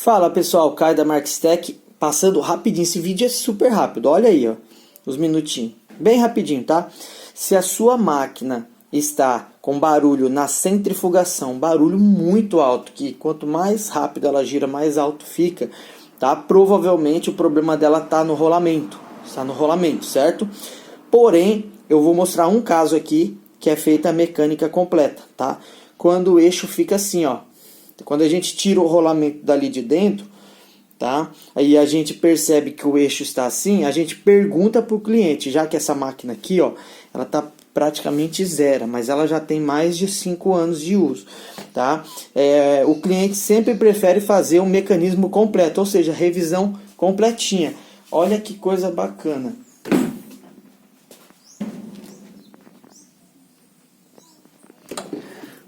Fala pessoal, Caio da Markstech, passando rapidinho, esse vídeo é super rápido, olha aí, ó, os minutinhos, bem rapidinho, tá? Se a sua máquina está com barulho na centrifugação, barulho muito alto, que quanto mais rápido ela gira, mais alto fica, tá? Provavelmente o problema dela está no rolamento, certo? Porém, eu vou mostrar um caso aqui que é feita a mecânica completa, tá? Quando o eixo fica assim, ó. Quando a gente tira o rolamento dali de dentro, tá? Aí a gente percebe que o eixo está assim, a gente pergunta para o cliente, já que essa máquina aqui, ó, ela está praticamente zero, mas ela já tem mais de 5 anos de uso, tá? O cliente sempre prefere fazer um mecanismo completo, ou seja, revisão completinha. Olha que coisa bacana.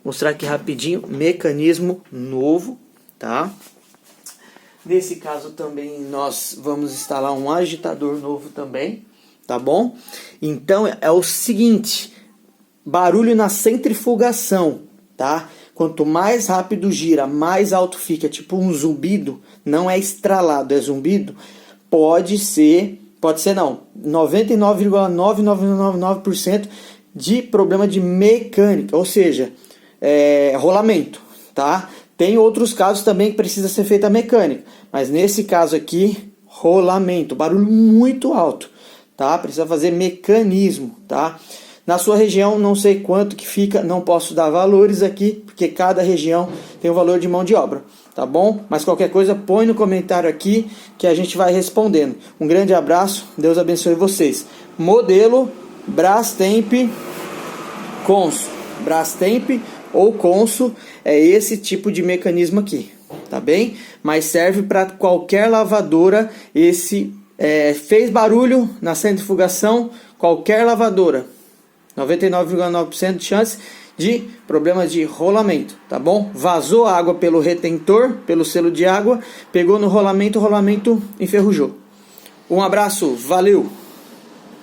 Mostrar aqui rapidinho, mecanismo novo, tá? Nesse caso também nós vamos instalar um agitador novo também, tá bom? Então é o seguinte, barulho na centrifugação, tá? Quanto mais rápido gira, mais alto fica, tipo um zumbido, não é estralado, é zumbido, pode ser não, 99,9999% de problema de mecânica, ou seja, rolamento, tá? Tem outros casos também que precisa ser feita a mecânica, mas nesse caso aqui, rolamento, barulho muito alto, tá? Precisa fazer mecanismo, tá? Na sua região, não sei quanto que fica, não posso dar valores aqui, porque cada região tem um valor de mão de obra, tá bom? Mas qualquer coisa, põe no comentário aqui que a gente vai respondendo. Um grande abraço, Deus abençoe vocês. Modelo Brastemp Consul, Brastemp ou Consul é esse tipo de mecanismo aqui, tá bem? Mas serve para qualquer lavadora. Esse fez barulho na centrifugação, qualquer lavadora, 99,9% de chance de problemas de rolamento, tá bom? Vazou água pelo retentor, pelo selo de água, pegou no rolamento, o rolamento enferrujou. Um abraço, valeu!